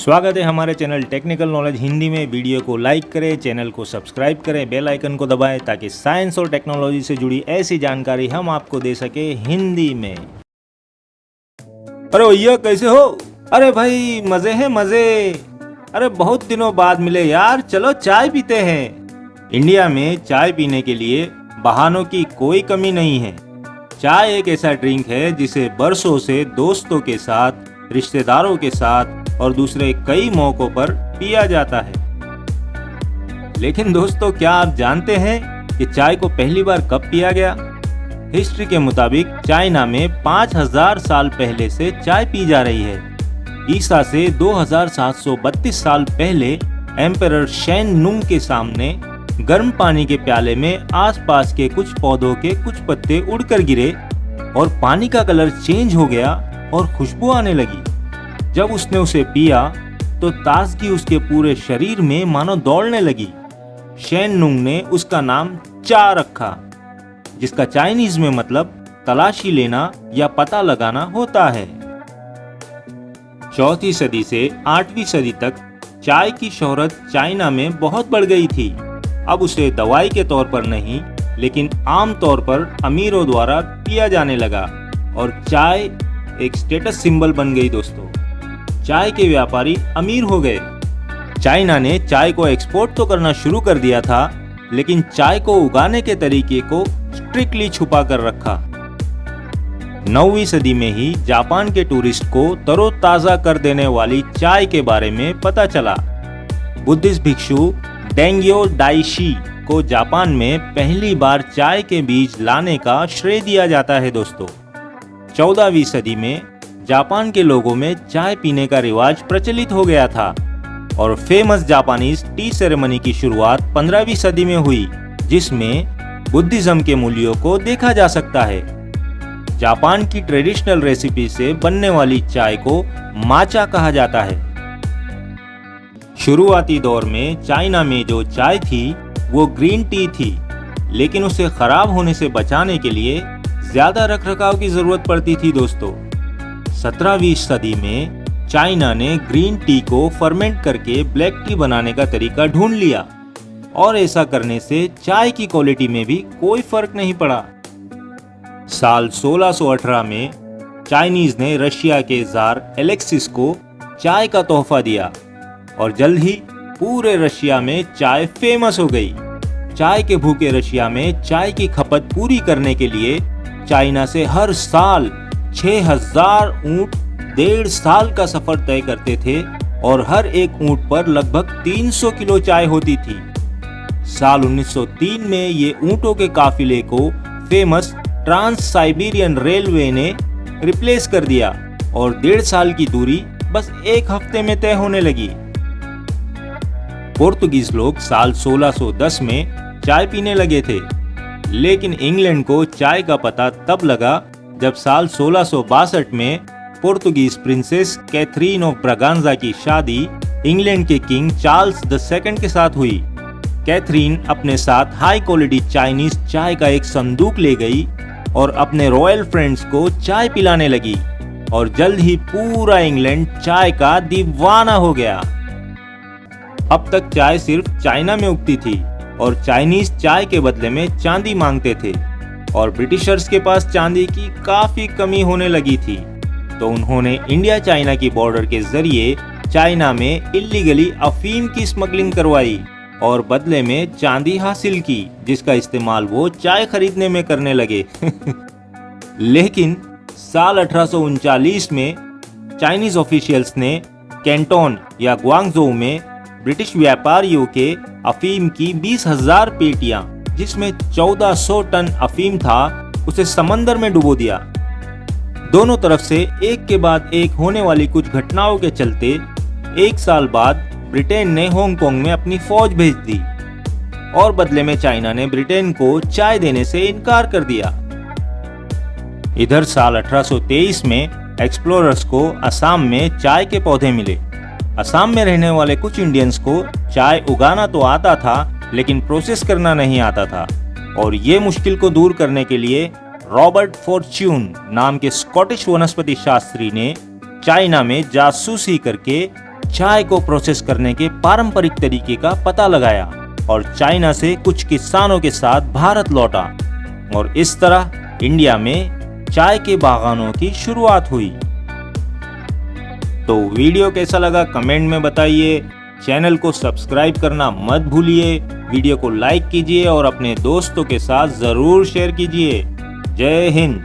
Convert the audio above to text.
स्वागत है हमारे चैनल टेक्निकल नॉलेज हिंदी में। वीडियो को लाइक करें, चैनल को सब्सक्राइब करें, बेल आइकन को दबाएं ताकि साइंस और टेक्नोलॉजी से जुड़ी ऐसी जानकारी हम आपको दे सके हिंदी में। अरे भैया कैसे हो? अरे भाई मजे हैं मजे। अरे बहुत दिनों बाद मिले यार, चलो चाय पीते हैं। इंडिया में चाय पीने के लिए बहानों की कोई कमी नहीं है। चाय एक ऐसा ड्रिंक है जिसे बरसों से दोस्तों के साथ, रिश्तेदारों के साथ और दूसरे कई मौकों पर पिया जाता है। लेकिन दोस्तों, क्या आप जानते हैं कि चाय को पहली बार कब पिया गया? हिस्ट्री के मुताबिक चाइना में 5000 साल पहले से चाय पी जा रही है। ईसा से 2732 साल पहले एम्परर शेन नुंग के सामने गर्म पानी के प्याले में आसपास के कुछ पौधों के कुछ पत्ते उड़कर गिरे और पानी का कलर चेंज हो गया और खुशबू आने लगी। जब उसने उसे पिया तो ताजगी उसके पूरे शरीर में मानो दौड़ने लगी। शेन नुंग ने उसका नाम चा रखा, जिसका चाइनीज में मतलब तलाशी लेना या पता लगाना होता है। 4वीं सदी से 8वीं सदी तक चाय की शोहरत चाइना में बहुत बढ़ गई थी। अब उसे दवाई के तौर पर नहीं, लेकिन आम तौर पर अमीरों द्वारा पिया जाने लगा और चाय एक स्टेटस सिंबल बन गई। दोस्तों, चाय के व्यापारी अमीर हो गए। चाइना ने चाय को एक्सपोर्ट तो करना शुरू कर दिया था, लेकिन चाय को उगाने के तरीके को स्ट्रिक्टली छुपा कर रखा। 9वीं सदी में ही जापान के टूरिस्ट को तरोताजा कर देने वाली चाय के बारे में पता चला। बुद्धिस्ट भिक्षु डेंग्यो डाइशी को जापान में पहली बार चाय के बीज लाने का श्रेय दिया जाता है। दोस्तों, 14वीं सदी में जापान के लोगों में चाय पीने का रिवाज प्रचलित हो गया था और फेमस जापानीज टी सेरेमनी की शुरुआत 15वीं सदी में हुई, जिसमें बुद्धिज्म के मूल्यों को देखा जा सकता है। जापान की ट्रेडिशनल रेसिपी से बनने वाली चाय को माचा कहा जाता है। शुरुआती दौर में चाइना में जो चाय थी वो ग्रीन टी थी, लेकिन उसे खराब होने से बचाने के लिए ज्यादा रखरखाव की जरूरत पड़ती थी। दोस्तों, 17वीं सदी में चाइना ने ग्रीन टी को फर्मेंट करके ब्लैक टी बनाने का तरीका ढूंढ लिया और ऐसा करने से चाय की क्वालिटी में भी कोई फर्क नहीं पड़ा। साल 1618 में चाइनीज ने रशिया के जार एलेक्सिस को चाय का तोहफा दिया और जल्द ही पूरे रशिया में चाय फेमस हो गई। चाय के भूखे रशिया में चाय की खपत पूरी करने के लिए चाइना से हर साल 6000 ऊंट 1.5 साल का सफर तय करते थे और हर एक ऊंट पर लगभग 300 किलो चाय होती थी। साल 1903 में ये ऊंटों के काफिले को फेमस ट्रांस साइबेरियन रेलवे ने रिप्लेस कर दिया और 1.5 साल की दूरी बस एक हफ्ते में तय होने लगी। पोर्तुगीज लोग साल 1610 में चाय पीने लगे थे, लेकिन इंग्लैंड को चाय का पता तब लगा जब साल 1662 में Portuguese princess Catherine of Braganza की शादी इंग्लैंड के किंग चार्ल्स II के साथ हुई। कैथरीन अपने साथ हाई क्वालिटी चाइनीज चाय का एक संदूक ले गई और अपने रॉयल फ्रेंड्स को चाय पिलाने लगी और जल्द ही पूरा इंग्लैंड चाय का दीवाना हो गया। अब तक चाय सिर्फ चाइना में उगती थी और चाइनीज चाय के बदले में चांदी मांगते थे और ब्रिटिशर्स के पास चांदी की काफी कमी होने लगी थी, तो उन्होंने इंडिया चाइना की बॉर्डर के जरिए चाइना में इल्लीगली अफीम की स्मगलिंग करवाई और बदले में चांदी हासिल की, जिसका इस्तेमाल वो चाय खरीदने में करने लगे। लेकिन साल 1839 में चाइनीज ऑफिशियल्स ने कैंटोन या ग्वांगझोउ में ब्रिटिश व्यापारियों के अफीम की 20,000 पेटियां, जिसमें 1400 टन अफीम था, उसे समंदर में डुबो दिया। दोनों तरफ से एक के बाद एक होने वाली कुछ घटनाओं के चलते 1 साल बाद ब्रिटेन ने हांगकांग में अपनी फौज भेज दी और बदले में चाइना ने ब्रिटेन को चाय देने से इनकार कर दिया। इधर साल 1823 में एक्सप्लोरर्स को असम में चाय के पौधे मिले। असम में रहने वाले कुछ इंडियंस को चाय उगाना तो आता था, लेकिन प्रोसेस करना नहीं आता था और ये मुश्किल को दूर करने के लिए रॉबर्ट फॉर्च्यून नाम के स्कॉटिश वनस्पति शास्त्री ने चाइना में जासूसी करके चाय को प्रोसेस करने के पारंपरिक तरीके का पता लगाया और चाइना से कुछ किसानों के साथ भारत लौटा और इस तरह इंडिया में चाय के बागानों की शुरुआत हुई। तो वीडियो कैसा लगा कमेंट में बताइए, चैनल को सब्सक्राइब करना मत भूलिए, वीडियो को लाइक कीजिए और अपने दोस्तों के साथ जरूर शेयर कीजिए। जय हिंद।